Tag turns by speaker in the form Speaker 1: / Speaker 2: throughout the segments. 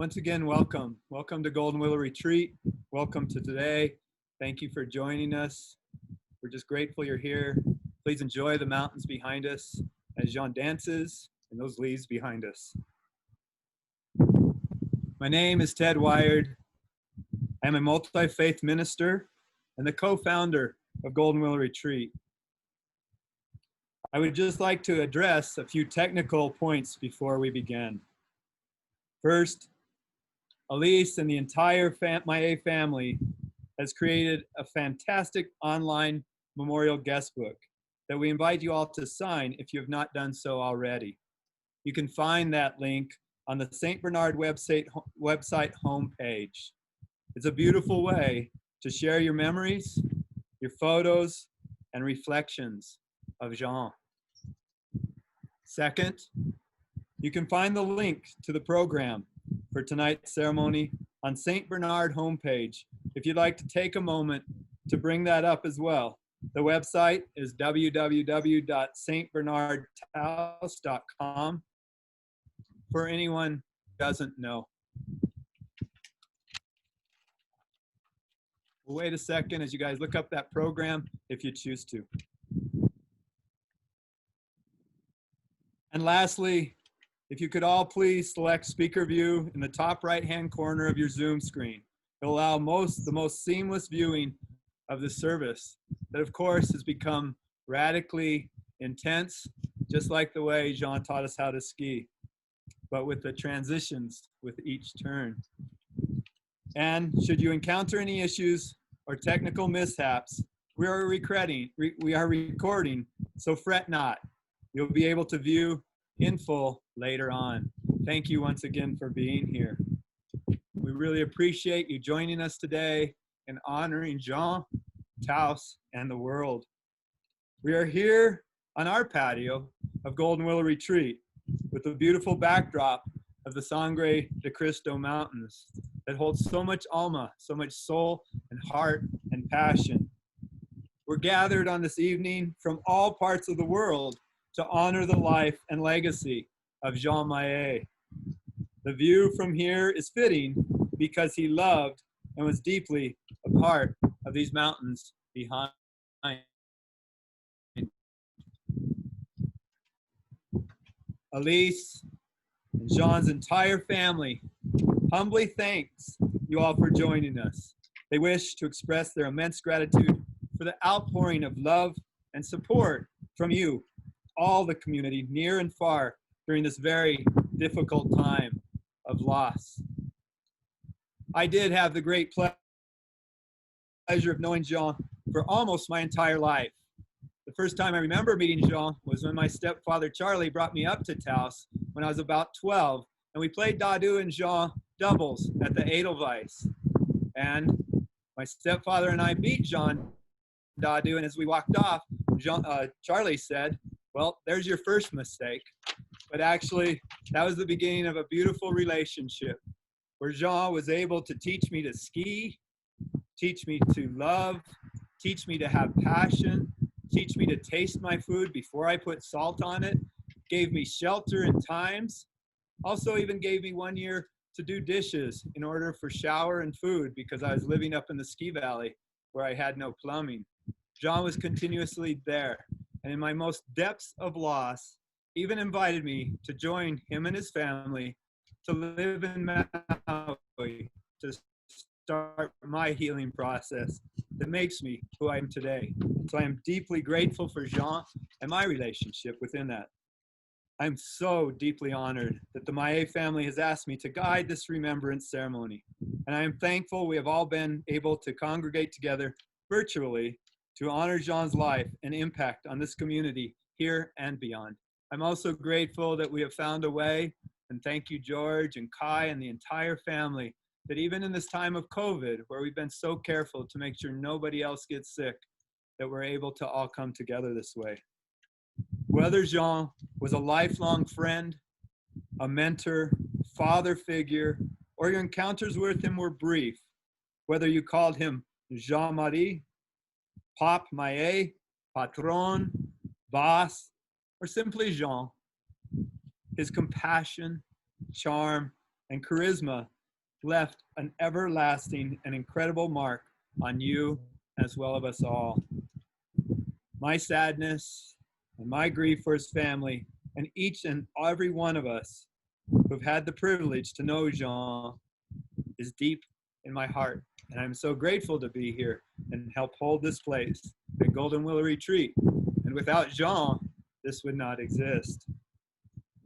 Speaker 1: Once again, welcome. Welcome to Golden Willow Retreat. Welcome to today. Thank you for joining us. We're just grateful you're here. Please enjoy the mountains behind us as Jean dances and those leaves behind us. My name is Ted Wired. I am a multi-faith minister and the co-founder of Golden Willow Retreat. I would just like to address a few technical points before we begin. First, Elise and the entire Maya family has created a fantastic online memorial guest book that we invite you all to sign if you have not done so already. You can find that link on the St. Bernard website homepage. It's a beautiful way to share your memories, your photos, and reflections of Jean. Second, you can find the link to the program for tonight's ceremony on St. Bernard homepage if you'd like to take a moment to bring that up as well. The website is www.stbernardtaos.com for anyone who doesn't know. We'll wait a second as you guys look up that program if you choose to. And lastly, if you could all please select speaker view in the top right-hand corner of your Zoom screen. It'll allow the most seamless viewing of the service that, of course, has become radically intense, just like the way Jean taught us how to ski, but with the transitions with each turn. And should you encounter any issues or technical mishaps, we are recording, so fret not. You'll be able to view in full later on. Thank you once again for being here. We really appreciate you joining us today and honoring Jean, Taos, and the world. We are here on our patio of Golden Willow Retreat with the beautiful backdrop of the Sangre de Cristo Mountains that holds so much alma, so much soul and heart and passion. We're gathered on this evening from all parts of the world to honor the life and legacy of Jean Maillet. The view from here is fitting because he loved and was deeply a part of these mountains behind. Elise and Jean's entire family humbly thanks you all for joining us. They wish to express their immense gratitude for the outpouring of love and support from you, all the community, near and far, during this very difficult time of loss. I did have the great pleasure of knowing Jean for almost my entire life. The first time I remember meeting Jean was when my stepfather Charlie brought me up to Taos when I was about 12, and we played Dadu and Jean doubles at the Edelweiss. And my stepfather and I beat Jean Dadu, and as we walked off, Charlie said, "Well, there's your first mistake." But actually, that was the beginning of a beautiful relationship where Jean was able to teach me to ski, teach me to love, teach me to have passion, teach me to taste my food before I put salt on it, gave me shelter in times, also even gave me 1 year to do dishes in order for shower and food because I was living up in the ski valley where I had no plumbing. Jean was continuously there, and in my most depths of loss, even invited me to join him and his family to live in Maui to start my healing process that makes me who I am today. So I am deeply grateful for Jean and my relationship within that. I'm so deeply honored that the Maillet family has asked me to guide this remembrance ceremony. And I am thankful we have all been able to congregate together virtually to honor Jean's life and impact on this community here and beyond. I'm also grateful that we have found a way, and thank you, George and Kai and the entire family, that even in this time of COVID, where we've been so careful to make sure nobody else gets sick, that we're able to all come together this way. Whether Jean was a lifelong friend, a mentor, father figure, or your encounters with him were brief, whether you called him Jean-Marie, Pop Maillet, Patron, Boss, or simply Jean, his compassion, charm, and charisma left an everlasting and incredible mark on you as well as us all. My sadness and my grief for his family and each and every one of us who've had the privilege to know Jean is deep in my heart. And I'm so grateful to be here and help hold this place at Golden Willow Retreat. And without Jean, this would not exist.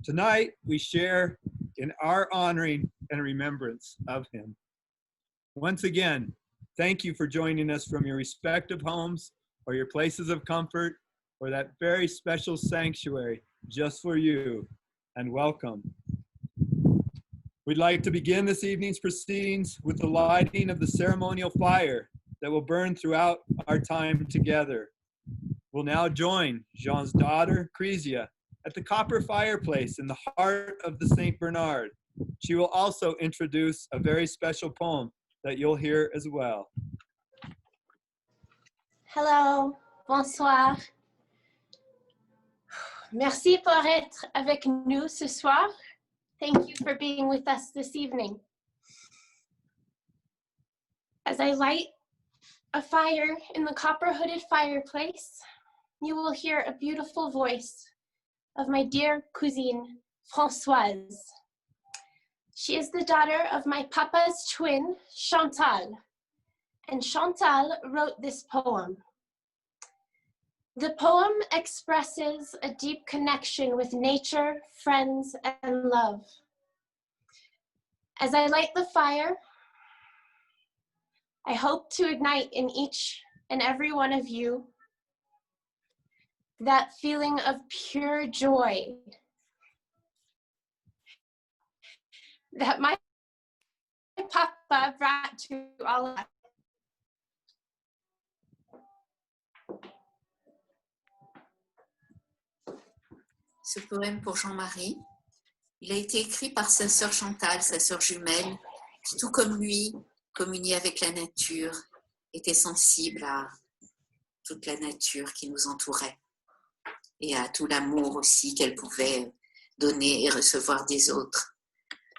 Speaker 1: Tonight, we share in our honoring and remembrance of him. Once again, thank you for joining us from your respective homes or your places of comfort or that very special sanctuary just for you, and welcome. We'd like to begin this evening's proceedings with the lighting of the ceremonial fire that will burn throughout our time together. We'll now join Jean's daughter, Crisia, at the copper fireplace in the heart of the St. Bernard. She will also introduce a very special poem that you'll hear as well.
Speaker 2: Hello, bonsoir. Merci pour être avec nous ce soir. Thank you for being with us this evening. As I light a fire in the copper-hooded fireplace, you will hear a beautiful voice of my dear cousine, Françoise. She is the daughter of my papa's twin, Chantal, and Chantal wrote this poem. The poem expresses a deep connection with nature, friends, and love. As I light the fire, I hope to ignite in each and every one of you that feeling of pure joy that my papa brought to all of us.
Speaker 3: Ce poème pour Jean-Marie, il a été écrit par sa sœur Chantal, sa sœur jumelle, qui tout comme lui communiait avec la nature, était sensible à toute la nature qui nous entourait et à tout l'amour aussi qu'elle pouvait donner et recevoir des autres.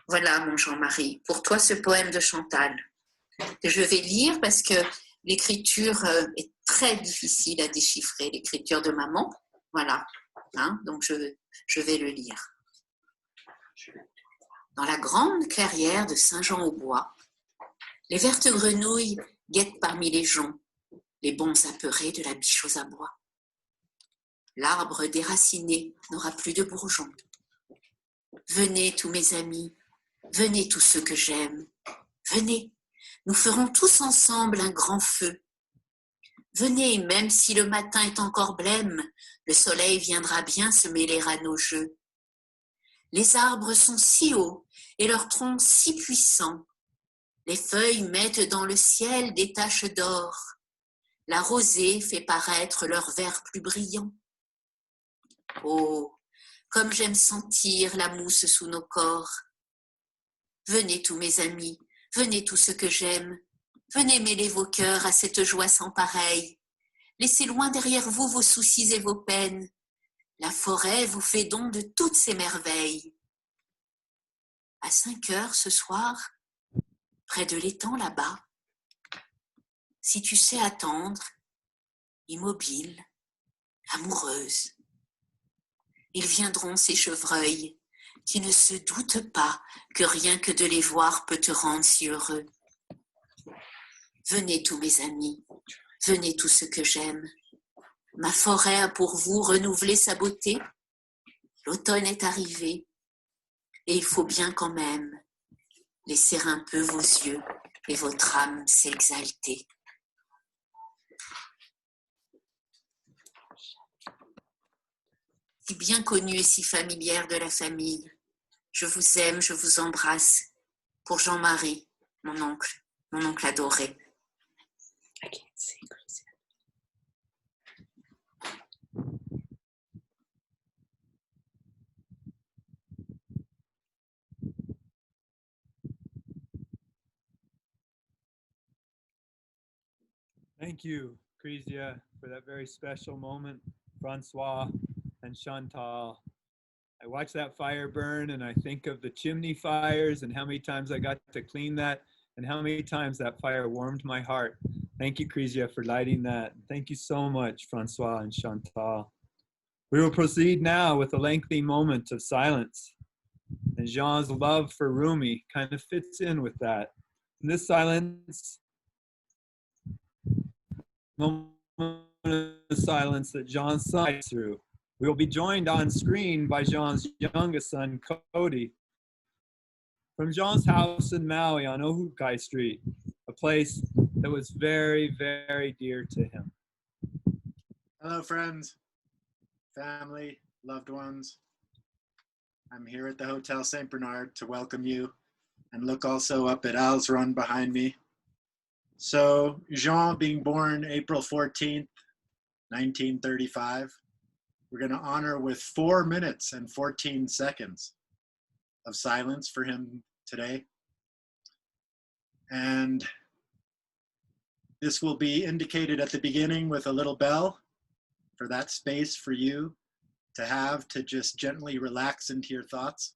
Speaker 3: Voilà mon Jean-Marie, pour toi ce poème de Chantal, que je vais lire parce que l'écriture est très difficile à déchiffrer, l'écriture de maman, voilà. Donc je vais le lire. Dans la grande clairière de Saint-Jean-au-Bois, les vertes grenouilles guettent parmi les joncs les bons apeurés de la biche aux abois. L'arbre déraciné n'aura plus de bourgeons. Venez tous mes amis, venez tous ceux que j'aime, venez, nous ferons tous ensemble un grand feu. Venez, même si le matin est encore blême, le soleil viendra bien se mêler à nos jeux. Les arbres sont si hauts et leurs troncs si puissants. Les feuilles mettent dans le ciel des taches d'or. La rosée fait paraître leur vert plus brillant. Oh, comme j'aime sentir la mousse sous nos corps. Venez tous mes amis, venez tous ceux que j'aime. Venez mêler vos cœurs à cette joie sans pareille. Laissez loin derrière vous vos soucis et vos peines. La forêt vous fait don de toutes ses merveilles. À 5 heures ce soir, près de l'étang là-bas, si tu sais attendre, immobile, amoureuse, ils viendront ces chevreuils qui ne se doutent pas que rien que de les voir peut te rendre si heureux. Venez tous mes amis, venez tous ceux que j'aime. Ma forêt a pour vous renouvelé sa beauté. L'automne est arrivé et il faut bien quand même laisser un peu vos yeux et votre âme s'exalter. Si bien connue et si familière de la famille, je vous aime, je vous embrasse. Pour Jean-Marie, mon oncle adoré. I can't see.
Speaker 1: Thank you, Crisia, for that very special moment, Francois and Chantal. I watch that fire burn and I think of the chimney fires and how many times I got to clean that and how many times that fire warmed my heart. Thank you, Crisia, for lighting that. Thank you so much, Francois and Chantal. We will proceed now with a lengthy moment of silence. And Jean's love for Rumi kind of fits in with that. In this silence, moment of silence that Jean sighed through. We will be joined on screen by Jean's youngest son, Cody, from Jean's house in Maui on Ohukai Street, a place that was very, very dear to him.
Speaker 4: Hello, friends, family, loved ones. I'm here at the Hotel St. Bernard to welcome you and look also up at Al's run behind me. So, Jean being born April 14th, 1935, we're going to honor with 4 minutes and 14 seconds of silence for him today. And this will be indicated at the beginning with a little bell for that space for you to have to just gently relax into your thoughts.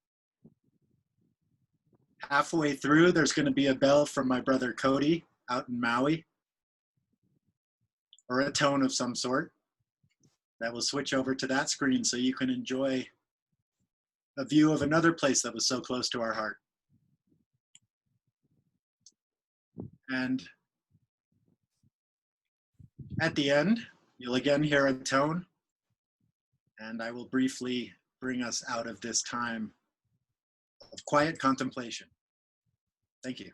Speaker 4: Halfway through, there's going to be a bell from my brother Cody out in Maui, or a tone of some sort that will switch over to that screen so you can enjoy a view of another place that was so close to our heart. And at the end, you'll again hear a tone, and I will briefly bring us out of this time of quiet contemplation. Thank you.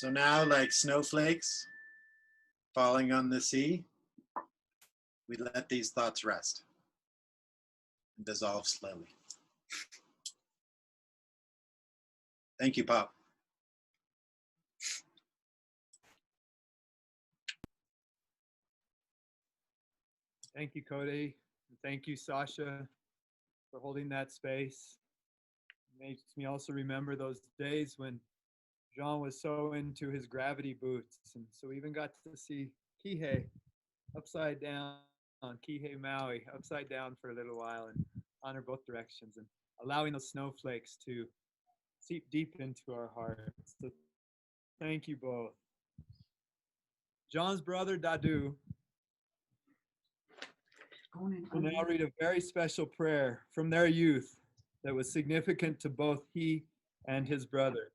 Speaker 4: So now, like snowflakes falling on the sea, we let these thoughts rest and dissolve slowly. Thank you, Pop.
Speaker 1: Thank you, Cody. And thank you, Sasha, for holding that space. It makes me also remember those days when Jean was so into his gravity boots. And so we even got to see Kihei upside down, on Kihei Maui, upside down for a little while and honor both directions and allowing those snowflakes to seep deep into our hearts. So thank you both. John's brother, Dadu, will now read a very special prayer from their youth that was significant to both he and his brother.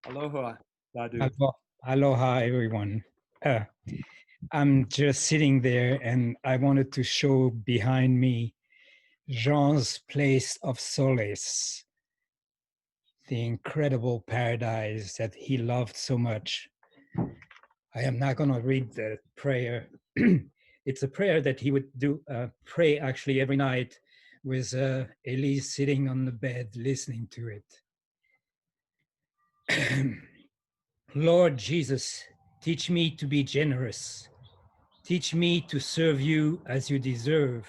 Speaker 1: Aloha, Dadu.
Speaker 5: Aloha, everyone. I'm just sitting there and I wanted to show behind me Jean's place of solace, the incredible paradise that he loved so much. I am not going to read the prayer. It's a prayer that he would pray actually every night with Elise sitting on the bed listening to it. Lord Jesus, teach me to be generous. Teach me to serve you as you deserve,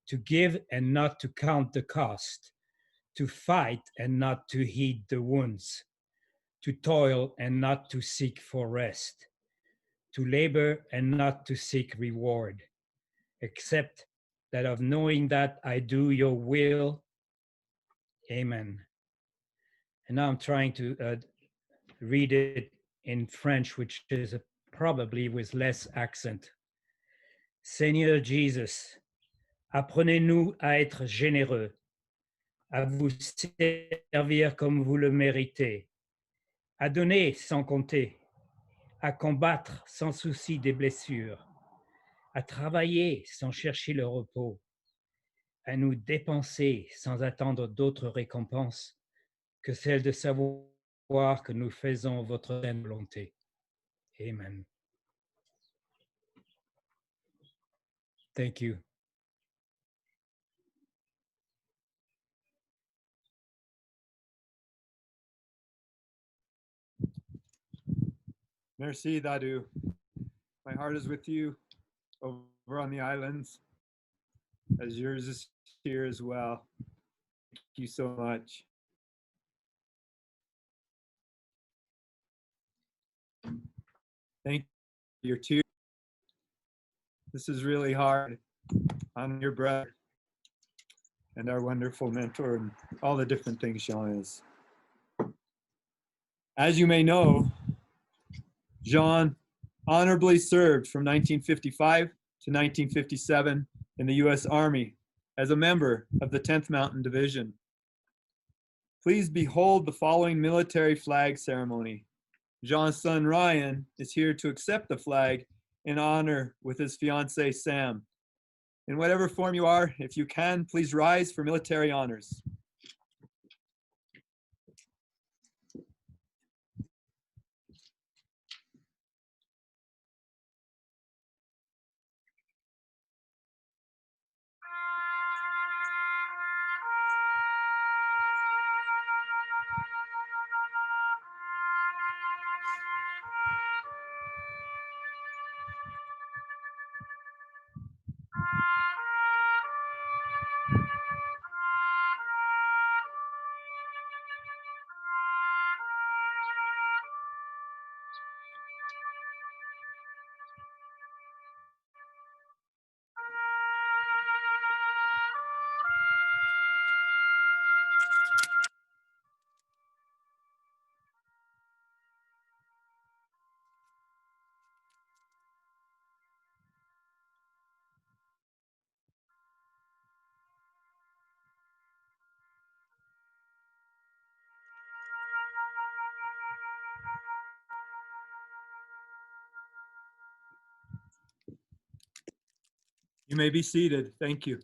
Speaker 5: to give and not to count the cost, to fight and not to heed the wounds, to toil and not to seek for rest, to labor and not to seek reward, except that of knowing that I do your will. Amen. And now I'm trying to read it in French, which is probably with less accent. Seigneur Jesus, apprenez-nous à être généreux, à vous servir comme vous le méritez, à donner sans compter, à combattre sans souci des blessures, à travailler sans chercher le repos, à nous dépenser sans attendre d'autres récompenses que celle de savoir que nous faisons votre sainte volonté. Amen. Thank you.
Speaker 1: Merci, Dadu. My heart is with you over on the islands, as yours is here as well. Thank you so much. Thank you for your tears. This is really hard on your brother and our wonderful mentor and all the different things Jean is. As you may know, Jean honorably served from 1955 to 1957 in the U.S. Army as a member of the 10th Mountain Division. Please behold the following military flag ceremony. Jean's son Ryan is here to accept the flag in honor with his fiancée Sam. In whatever form you are, if you can, please rise for military honors. You may be seated. Thank you.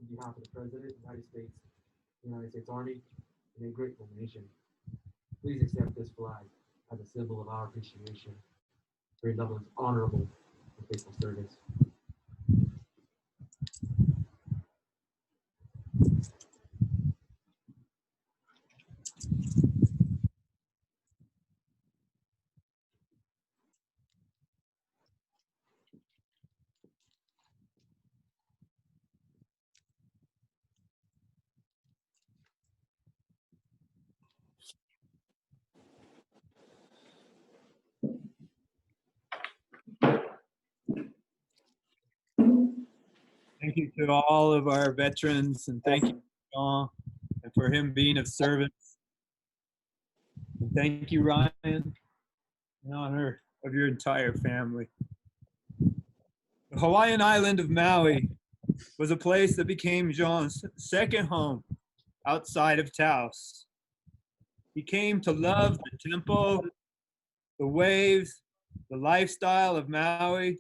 Speaker 6: behalf of the President, United States Army, and a grateful nation, please accept this flag as a symbol of our appreciation for your loved one's honorable and faithful service.
Speaker 1: Thank you to all of our veterans, and thank you, Jean, and for him being of service. And thank you, Ryan, in honor of your entire family. The Hawaiian island of Maui was a place that became Jean's second home outside of Taos. He came to love the tempo, the waves, the lifestyle of Maui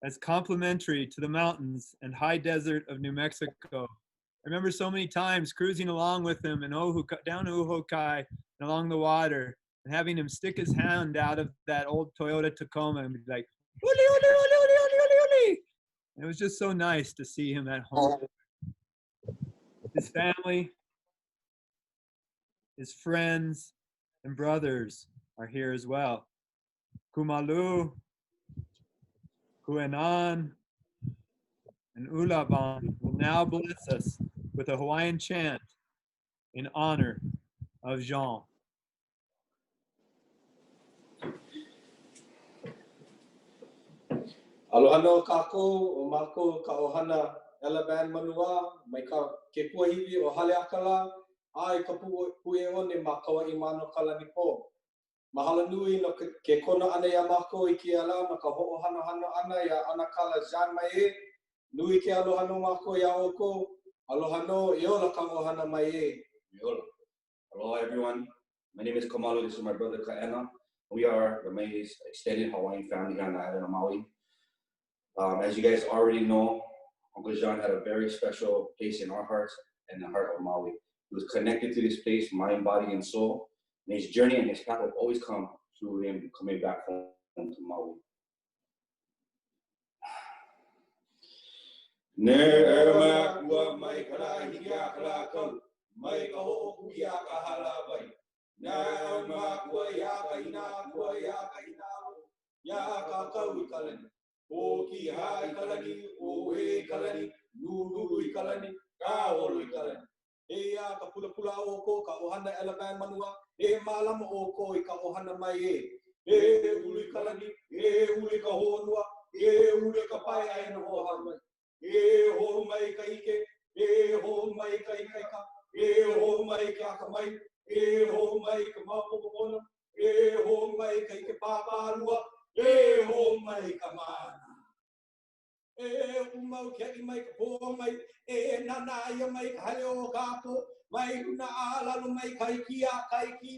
Speaker 1: as complementary to the mountains and high desert of New Mexico. I remember so many times cruising along with him in down to Uhokai and along the water, and having him stick his hand out of that old Toyota Tacoma and be like, "Uli, uli, uli, uli, uli, uli, uli." And it was just so nice to see him at home. His family, his friends, and brothers are here as well. Kumalu, Kuenan, and Ulaban will now bless us with a Hawaiian chant in honor of Jean.
Speaker 7: Aloha no kako o mako ka ohana Elaban manua mai ka ke puahiwi o hale akala ai ka pue one makawa imano kala ni po. Mahalo nui no ke kono ana ya mako I ke ala ma ka ho'ohana hana ana ya ana kala Jean mai e nui ke aloha no mako ya oko aloha no iola ka ohana mai e iola. Aloha everyone. My name is Kamalo. This is my brother Kaena. We are the Mai's extended Hawaiian family here on the island of Maui. As you guys already know, Uncle Jean had a very special place in our hearts and the heart of Maui. He was connected to this place, mind, body, and soul. And his journey and his path will always come through him coming back home to Maui. O ki hai kalani, o he kalani, nuru I kalani, ka holo I kalani. E a ka pula pula o ko ka ohana Elaban manua, e malama o ko I ka ohana mai e. E uli kalani, e uli ka honua, e uli ka pai ai na ho mai. E ho mai ka ike, e ho mai ka ikaika, e ho mai ka ka mai, e ho mai ka mapopona, e ho mai ka ike papa lua. E ho mai ka mana. E umau ke I mai ka po mai. E nana ia mai ka hale o kapo. Mai una alalu mai kai kia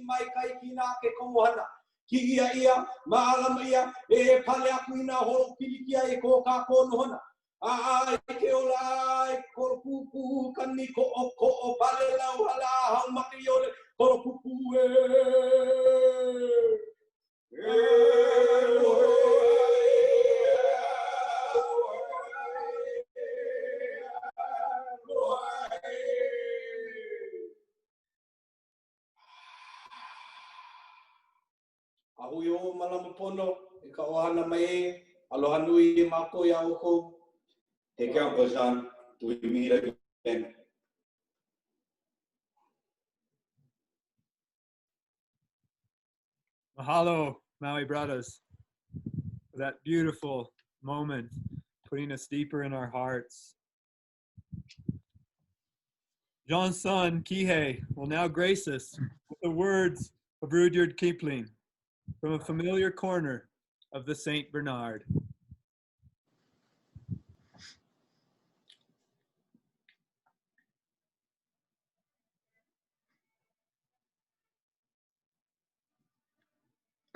Speaker 7: mai kai kina ke kohana. Ki ia maalama ia e pale aku ina holo pilikia e ko ka ko nohona. Ai ke ola ko pupu kani ko o pale lau hala hau maki ole ko pupu Ahui o malama pono I ka ohana mai e aloha nui I mako ia oko. Take care, Uncle Jean. Do we meet again?
Speaker 1: Mahalo, Maui brothers, for that beautiful moment, putting us deeper in our hearts. Jean's son, Kihei, will now grace us with the words of Rudyard Kipling from a familiar corner of the St. Bernard.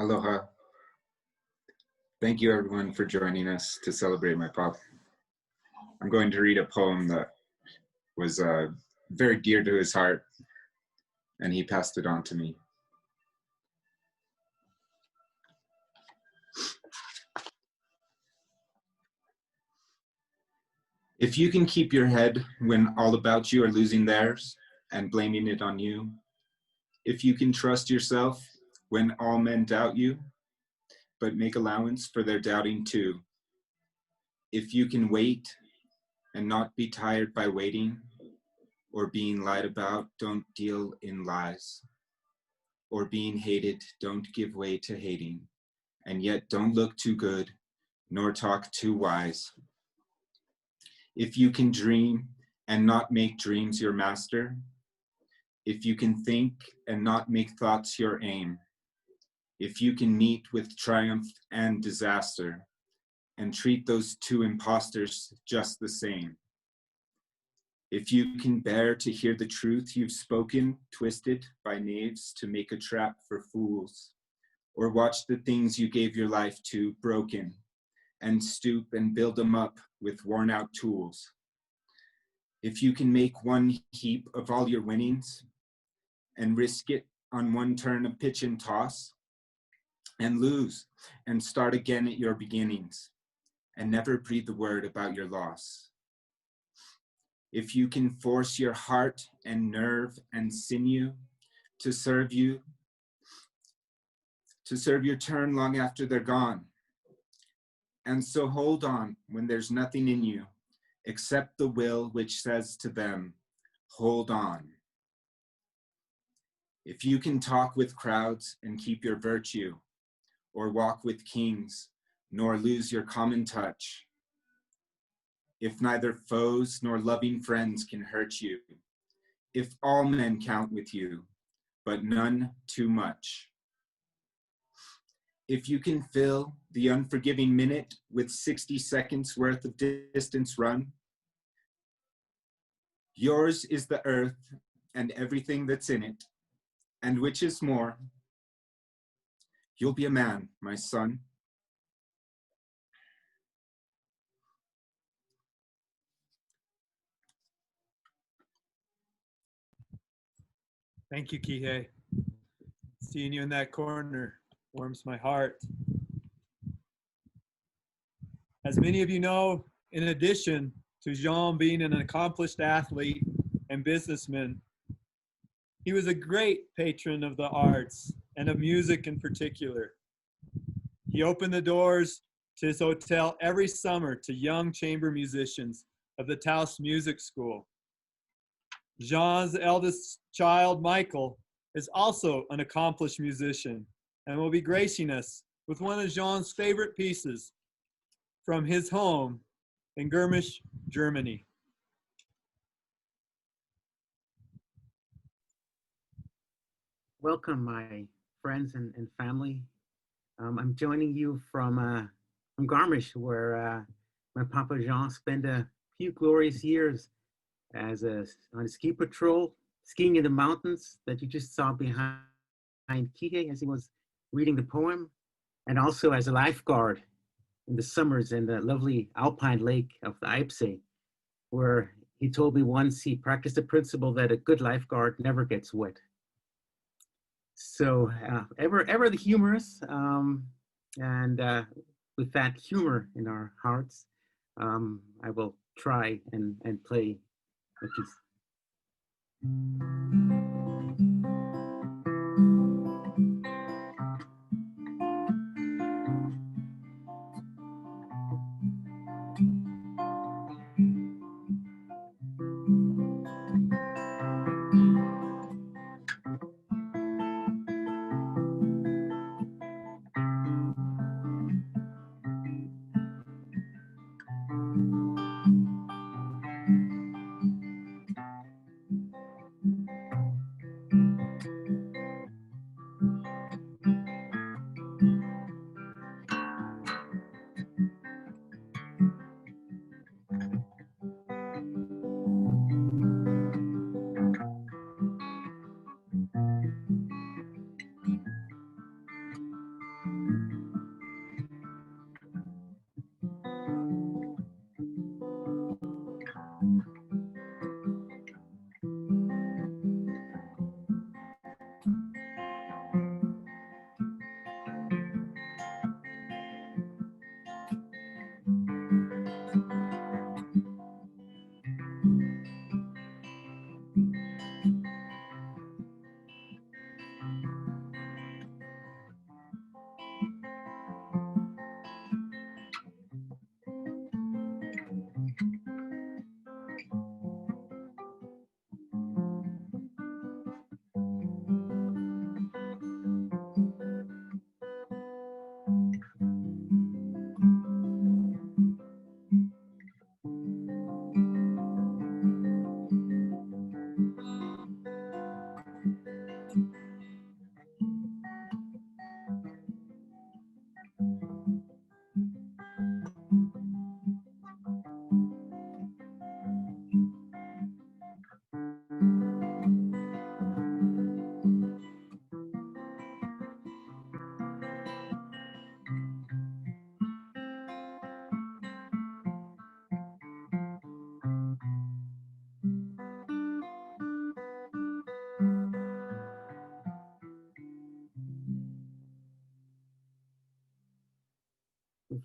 Speaker 8: Aloha. Thank you everyone for joining us to celebrate my pop. I'm going to read a poem that was very dear to his heart, and he passed it on to me. If you can keep your head when all about you are losing theirs and blaming it on you, if you can trust yourself when all men doubt you, but make allowance for their doubting too, if you can wait and not be tired by waiting or being lied about, don't deal in lies, or being hated, don't give way to hating, and yet don't look too good nor talk too wise. If you can dream and not make dreams your master, if you can think and not make thoughts your aim, if you can meet with triumph and disaster and treat those two impostors just the same, if you can bear to hear the truth you've spoken twisted by knaves to make a trap for fools, or watch the things you gave your life to broken and stoop and build them up with worn out tools, if you can make one heap of all your winnings and risk it on one turn of pitch and toss, and lose and start again at your beginnings, and never breathe a word about your loss. If you can force your heart and nerve and sinew to serve your turn long after they're gone, and so hold on when there's nothing in you except the will which says to them, hold on. If you can talk with crowds and keep your virtue, or walk with kings, nor lose your common touch, if neither foes nor loving friends can hurt you, if all men count with you, but none too much, if you can fill the unforgiving minute with 60 seconds worth of distance run, yours is the earth and everything that's in it, and which is more, you'll be a man, my son.
Speaker 1: Thank you, Kihei. Seeing you in that corner warms my heart. As many of you know, in addition to Jean being an accomplished athlete and businessman, he was a great patron of the arts and of music in particular. He opened the doors to his hotel every summer to young chamber musicians of the Taos Music School. Jean's eldest child, Michael, is also an accomplished musician and will be gracing us with one of Jean's favorite pieces from his home in Garmisch, Germany.
Speaker 9: Welcome, my friends and family. I'm joining you from Garmisch, where my Papa Jean spent a few glorious years as on a ski patrol, skiing in the mountains that you just saw behind Kihei as he was reading the poem, and also as a lifeguard in the summers in the lovely alpine lake of the Eibsee, where he told me once he practiced the principle that a good lifeguard never gets wet. So ever the humorous, and with that humor in our hearts, I will try and play a piece.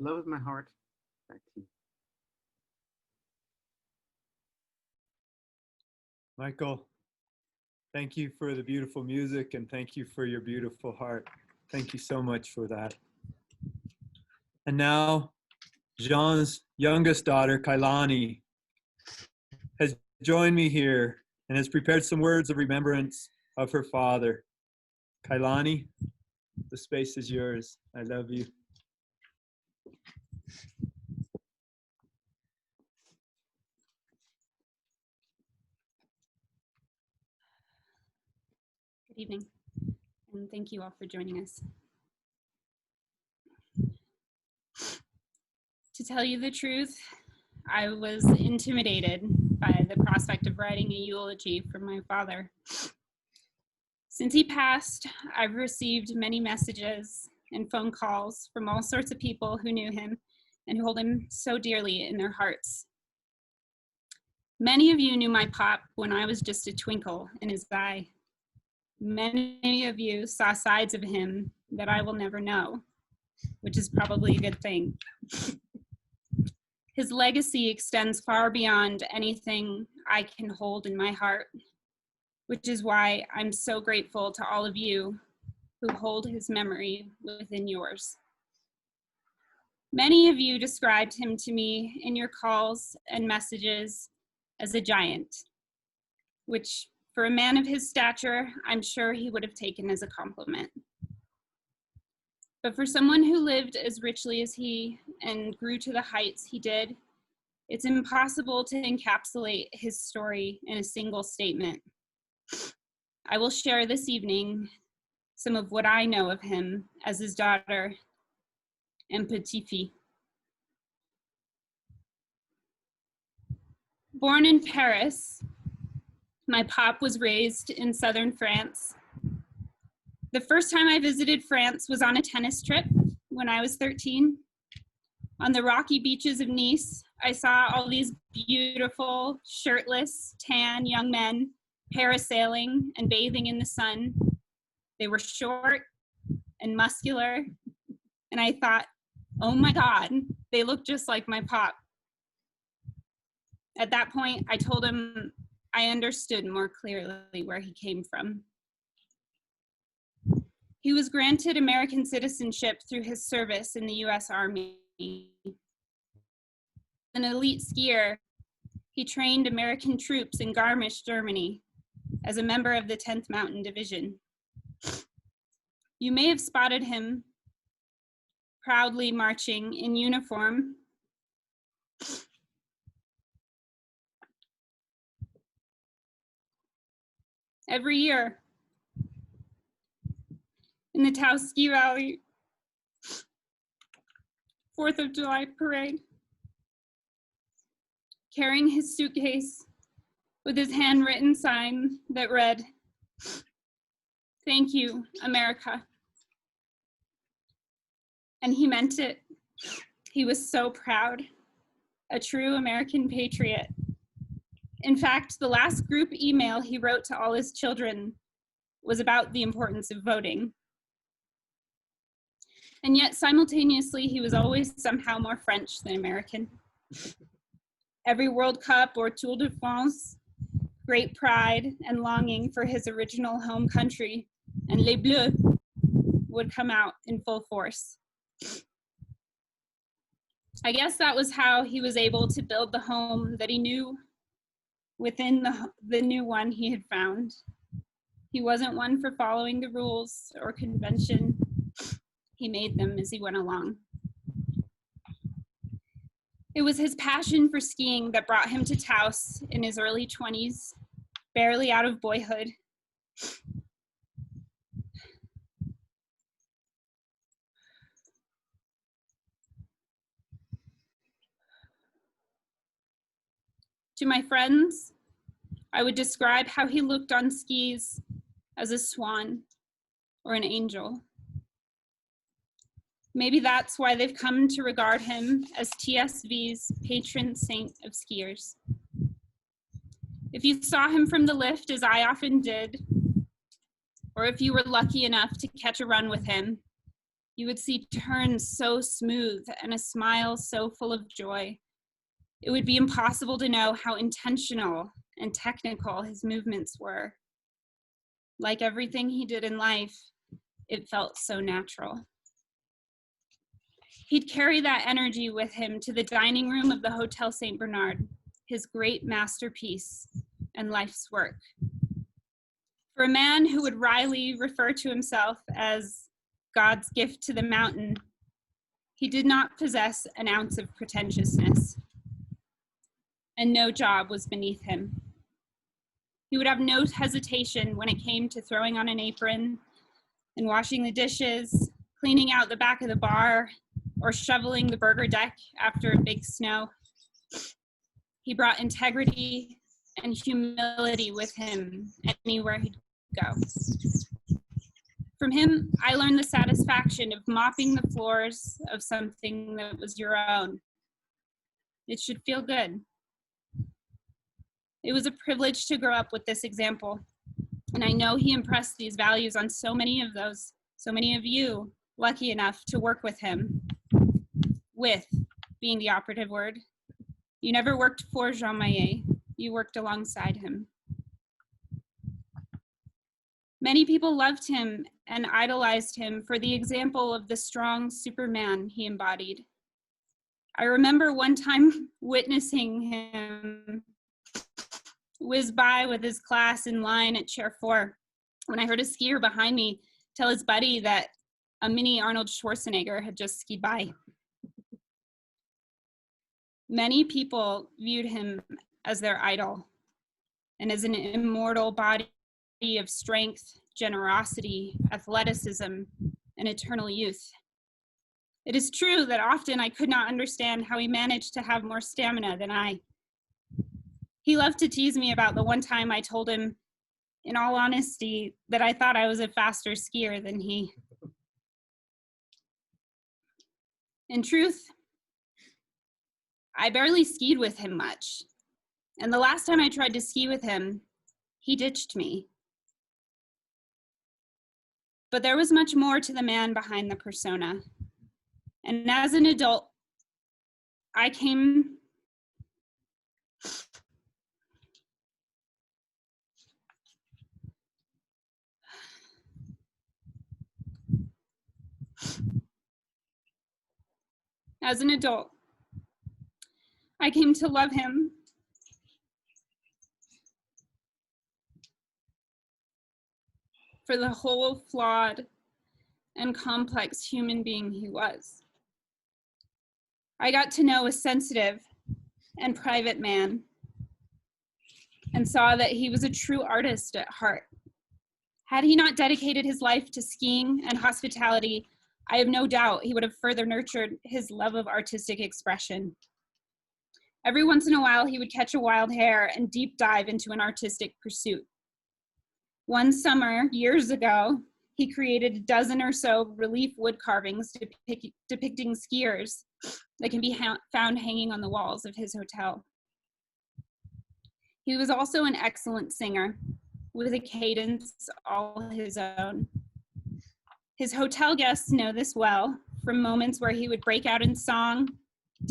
Speaker 9: love of my heart, back to you.
Speaker 1: Michael, thank you for the beautiful music and thank you for your beautiful heart. Thank you so much for that. And now, Jean's youngest daughter, Kailani, has joined me here and has prepared some words of remembrance of her father. Kailani, the space is yours. I love you.
Speaker 10: Good evening, and thank you all for joining us. To tell you the truth, I was intimidated by the prospect of writing a eulogy for my father. Since he passed, I've received many messages and phone calls from all sorts of people who knew him and who hold him so dearly in their hearts. Many of you knew my pop when I was just a twinkle in his eye. Many of you saw sides of him that I will never know, which is probably a good thing. His legacy extends far beyond anything I can hold in my heart, which is why I'm so grateful to all of you who hold his memory within yours. Many of you described him to me in your calls and messages as a giant, which for a man of his stature, I'm sure he would have taken as a compliment. But for someone who lived as richly as he and grew to the heights he did, it's impossible to encapsulate his story in a single statement. I will share this evening some of what I know of him as his daughter and petit-fille. Born in Paris, my pop was raised in southern France. The first time I visited France was on a tennis trip when I was 13. On the rocky beaches of Nice, I saw all these beautiful, shirtless, tan young men parasailing and bathing in the sun. They were short and muscular, and I thought, oh my God, they look just like my pop. At that point, I told him I understood more clearly where he came from. He was granted American citizenship through his service in the US Army. An elite skier, he trained American troops in Garmisch, Germany, as a member of the 10th Mountain Division. You may have spotted him proudly marching in uniform every year in the Taos Ski Valley 4th of July parade, carrying his suitcase with his handwritten sign that read, "Thank you, America." And he meant it. He was so proud, a true American patriot. In fact, the last group email he wrote to all his children was about the importance of voting. And yet simultaneously, he was always somehow more French than American. Every World Cup or Tour de France, great pride and longing for his original home country and Les Bleus would come out in full force. I guess that was how he was able to build the home that he knew within the new one he had found. He wasn't one for following the rules or convention. He made them as he went along. It was his passion for skiing that brought him to Taos in his early 20s, barely out of boyhood. To my friends, I would describe how he looked on skis as a swan or an angel. Maybe that's why they've come to regard him as TSV's patron saint of skiers. If you saw him from the lift, as I often did, or if you were lucky enough to catch a run with him, You would see turns so smooth and a smile so full of joy. It would be impossible to know how intentional and technical his movements were. Like everything he did in life, it felt so natural. He'd carry that energy with him to the dining room of the Hotel St. Bernard, his great masterpiece and life's work. For a man who would wryly refer to himself as God's gift to the mountain, he did not possess an ounce of pretentiousness, and no job was beneath him. He would have no hesitation when it came to throwing on an apron and washing the dishes, cleaning out the back of the bar, or shoveling the burger deck after a big snow. He brought integrity and humility with him anywhere he'd go. From him, I learned the satisfaction of mopping the floors of something that was your own. It should feel good. It was a privilege to grow up with this example, and I know he impressed these values on so many of you lucky enough to work with him. With being the operative word. You never worked for Jean Maillet, you worked alongside him. Many people loved him and idolized him for the example of the strong Superman he embodied. I remember one time witnessing him whiz by with his class in line at chair 4 when I heard a skier behind me tell his buddy that a mini Arnold Schwarzenegger had just skied by. Many people viewed him as their idol and as an immortal body of strength, generosity, athleticism, and eternal youth. It is true that often I could not understand how he managed to have more stamina than I. He loved to tease me about the one time I told him, in all honesty, that I thought I was a faster skier than he. In truth, I barely skied with him much. And the last time I tried to ski with him, he ditched me. But there was much more to the man behind the persona. And as an adult, I came to love him for the whole flawed and complex human being he was. I got to know a sensitive and private man and saw that he was a true artist at heart. Had he not dedicated his life to skiing and hospitality, I have no doubt he would have further nurtured his love of artistic expression. Every once in a while, he would catch a wild hare and deep dive into an artistic pursuit. One summer, years ago, he created a dozen or so relief wood carvings depicting skiers that can be found hanging on the walls of his hotel. He was also an excellent singer, with a cadence all his own. His hotel guests know this well, from moments where he would break out in song,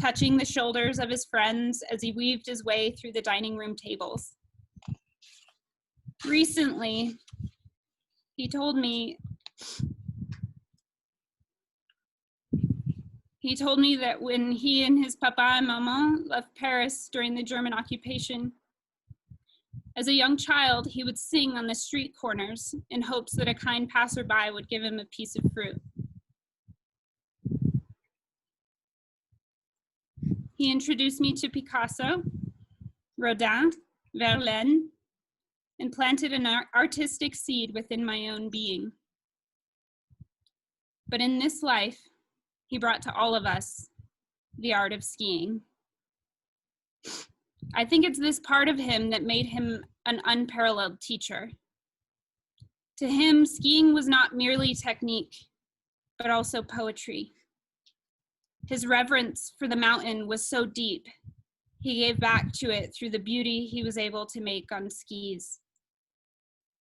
Speaker 10: touching the shoulders of his friends as he weaved his way through the dining room tables. Recently, he told me that when he and his papa and maman left Paris during the German occupation, as a young child, he would sing on the street corners in hopes that a kind passerby would give him a piece of fruit. He introduced me to Picasso, Rodin, Verlaine, and planted an artistic seed within my own being. But in this life, he brought to all of us the art of skiing. I think it's this part of him that made him an unparalleled teacher. To him, skiing was not merely technique, but also poetry. His reverence for the mountain was so deep, he gave back to it through the beauty he was able to make on skis.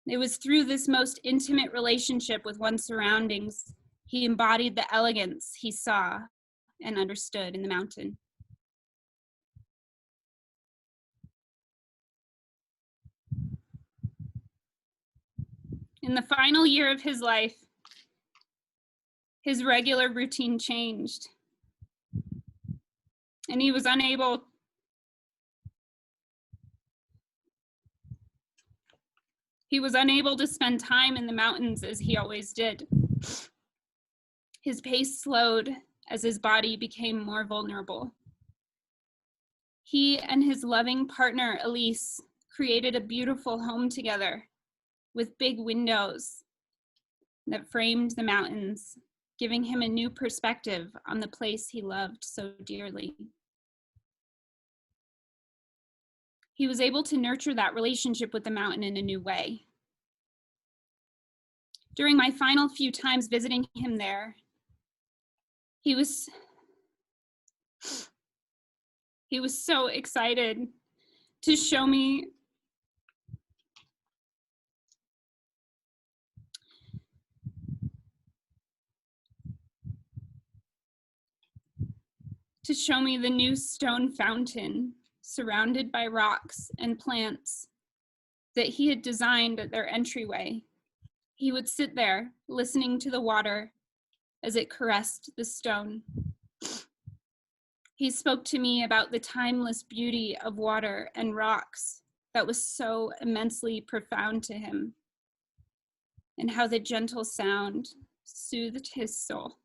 Speaker 10: It was through this most intimate relationship with one's surroundings He embodied the elegance he saw and understood in the mountain. In the final year of his life, his regular routine changed, and he was unable to spend time in the mountains as he always did. His pace slowed as his body became more vulnerable. He and his loving partner, Elise, created a beautiful home together with big windows that framed the mountains, giving him a new perspective on the place he loved so dearly. He was able to nurture that relationship with the mountain in a new way. During my final few times visiting him there, he was so excited to show me the new stone fountain surrounded by rocks and plants that he had designed at their entryway. He would sit there listening to the water as it caressed the stone. He spoke to me about the timeless beauty of water and rocks that was so immensely profound to him, and how the gentle sound soothed his soul.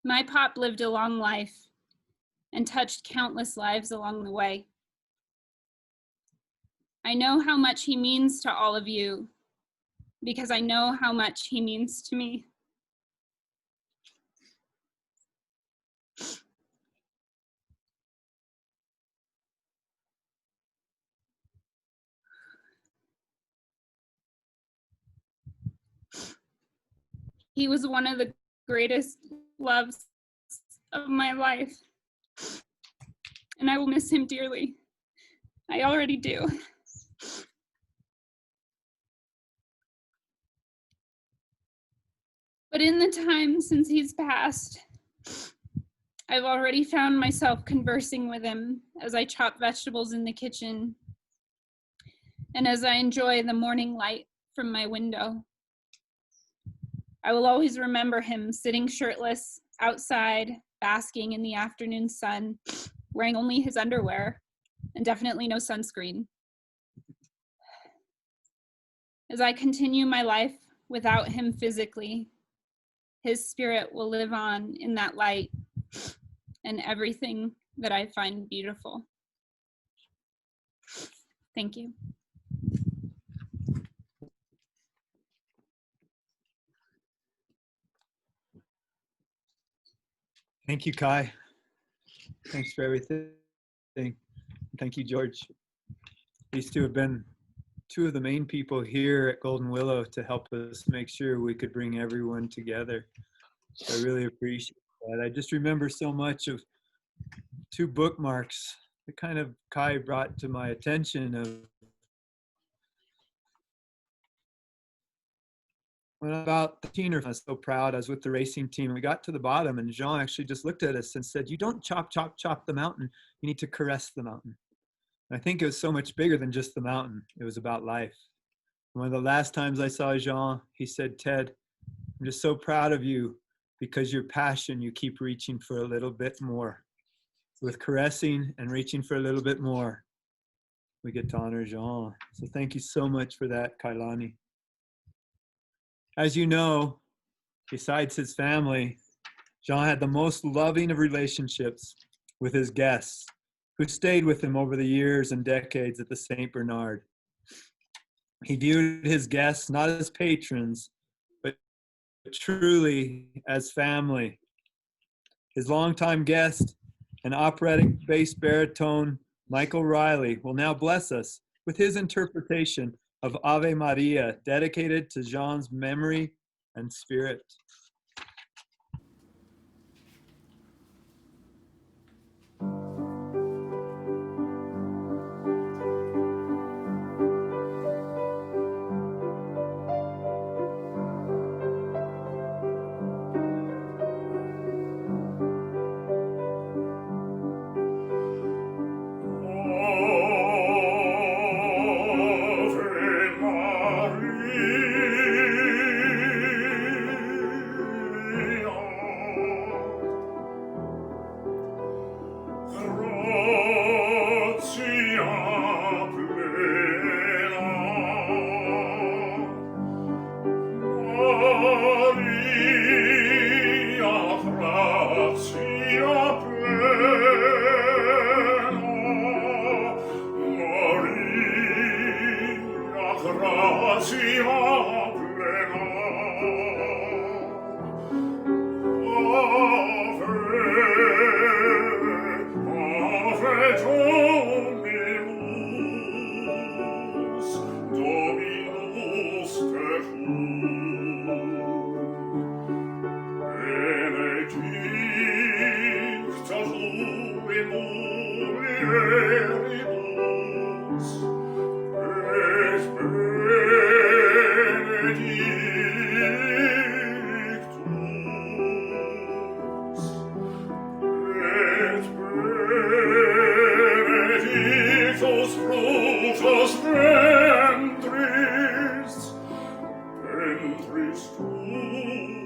Speaker 10: My pop lived a long life and touched countless lives along the way. I know how much he means to all of you because I know how much he means to me. He was one of the greatest loves of my life, and I will miss him dearly. I already do. But in the time since he's passed, I've already found myself conversing with him as I chop vegetables in the kitchen and as I enjoy the morning light from my window. I will always remember him sitting shirtless outside, basking in the afternoon sun, wearing only his underwear and definitely no sunscreen. As I continue my life without him physically, his spirit will live on in that light and everything that I find beautiful. Thank you.
Speaker 1: Thank you, Kai. Thanks for everything. Thank you, George. These two have been two of the main people here at Golden Willow to help us make sure we could bring everyone together. I really appreciate that. I just remember so much of two bookmarks that kind of Kai brought to my attention of when about 13 or I was so proud. I was with the racing team. We got to the bottom and Jean actually just looked at us and said, "You don't chop the mountain. You need to caress the mountain." And I think it was so much bigger than just the mountain. It was about life. One of the last times I saw Jean, he said, "Ted, I'm just so proud of you because your passion, you keep reaching for a little bit more." With caressing and reaching for a little bit more, we get to honor Jean. So thank you so much for that, Kailani. As you know, besides his family, Jean had the most loving of relationships with his guests who stayed with him over the years and decades at the St. Bernard. He viewed his guests not as patrons, but truly as family. His longtime guest and operatic bass baritone Michael Riley will now bless us with his interpretation of Ave Maria, dedicated to Jean's memory and spirit.
Speaker 11: Benedictus fructus ventris, ventris tui,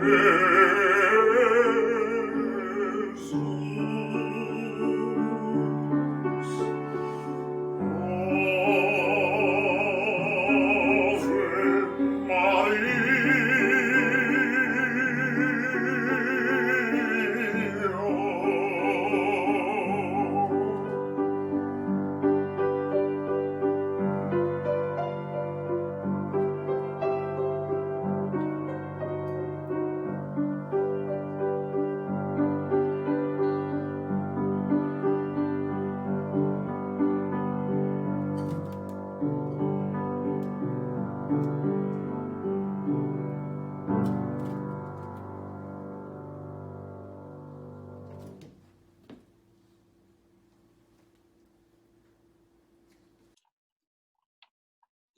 Speaker 11: Iesus.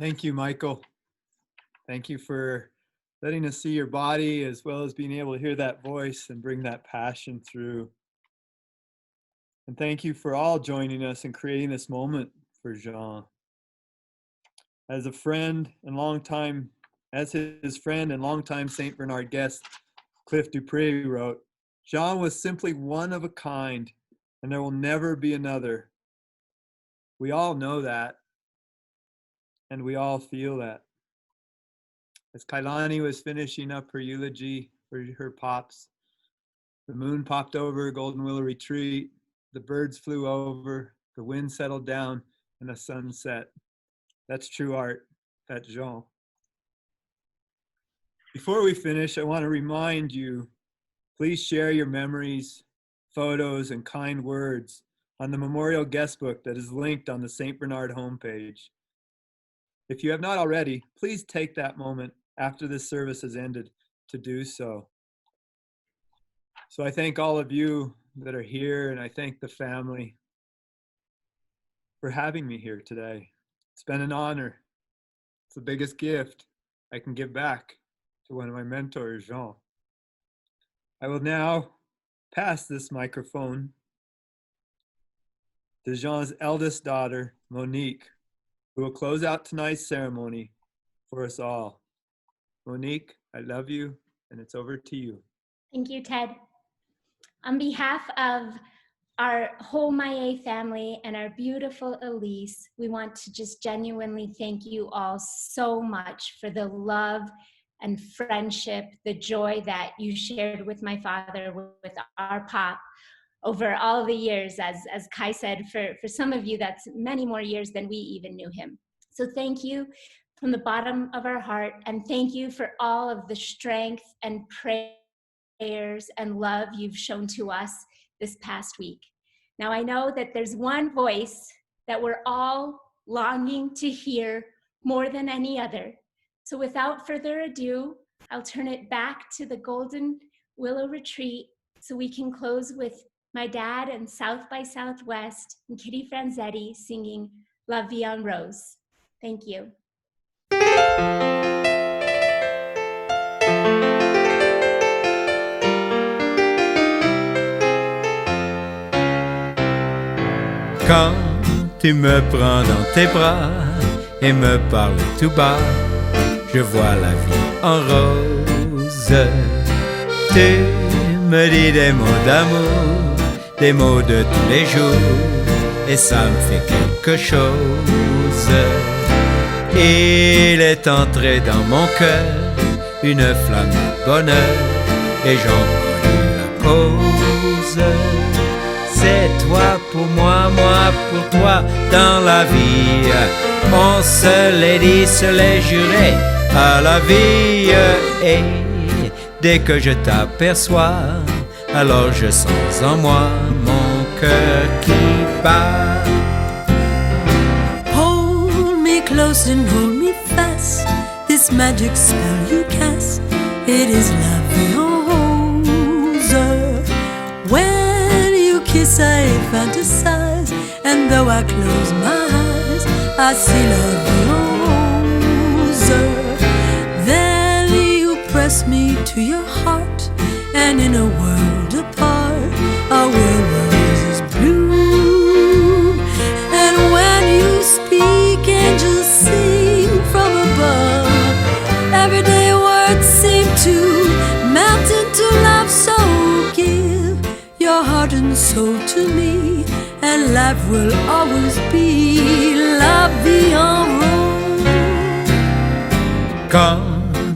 Speaker 1: Thank you, Michael. Thank you for letting us see your body as well as being able to hear that voice and bring that passion through. And thank you for all joining us and creating this moment for Jean. As his friend and longtime St. Bernard guest, Cliff Dupree wrote, Jean was simply one of a kind, and there will never be another. We all know that, and we all feel that. As Kailani was finishing up her eulogy for her pops, the moon popped over Golden Willow Retreat, the birds flew over, the wind settled down, and the sun set. That's true art. That's Jean. Before we finish, I want to remind you, please share your memories, photos, and kind words on the memorial guest book that is linked on the St. Bernard homepage. If you have not already, please take that moment after this service has ended to do so. So I thank all of you that are here, and I thank the family for having me here today. It's been an honor. It's the biggest gift I can give back to one of my mentors, Jean. I will now pass this microphone to Jean's eldest daughter, Monique, who will close out tonight's ceremony for us all. Monique, I love you, and it's over to you.
Speaker 12: Thank you, Ted. On behalf of our whole Maye family and our beautiful Elise, we want to just genuinely thank you all so much for the love and friendship, the joy that you shared with my father, with our pop, over all the years. As Kai said, for some of you, that's many more years than we even knew him. So thank you from the bottom of our heart, and thank you for all of the strength and prayers and love you've shown to us this past week. Now I know that there's one voice that we're all longing to hear more than any other. So without further ado, I'll turn it back to the Golden Willow Retreat so we can close with my dad and South by Southwest and Kitty Franzetti singing La Vie en Rose. Thank you.
Speaker 13: Quand tu me prends dans tes bras et me parles tout bas, je vois la vie en rose. Tu me dis des mots d'amour, des mots de tous les jours, et ça me fait quelque chose. Il est entré dans mon cœur une flamme de bonheur, et j'en connais la cause. C'est toi pour moi, moi pour toi dans la vie. On se l'est dit, se l'est juré à la vie. Et dès que je t'aperçois, alors je sens en moi mon cœur qui bat.
Speaker 14: Hold me close and hold me fast. This magic spell you cast, it is la vie en rose. When you kiss I fantasize, and though I close my eyes, I see la vie en rose. Then you press me to your heart, and in a world apart, our world roses bloom. And when you speak, angels sing from above. Everyday words seem to melt into love. So give your heart and soul to me, and life will always be la vie en rose.
Speaker 13: Quand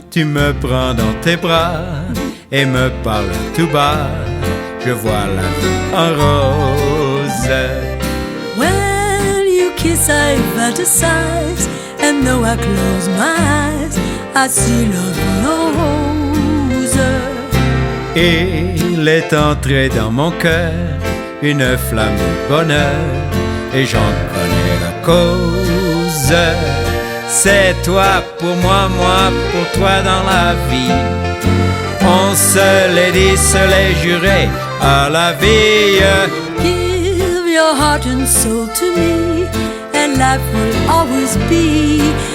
Speaker 13: tu me prends dans tes bras et me parles tout bas, je vois la vie en rose.
Speaker 14: When you kiss I fantasize, and though I close my eyes, I see la vie en rose.
Speaker 13: Il est entré dans mon cœur une flamme de bonheur, et j'en connais la cause. C'est toi pour moi, moi pour toi dans la vie. On se l'est dit, se l'est juré à la vie.
Speaker 14: Give your heart and soul to me, and life will always be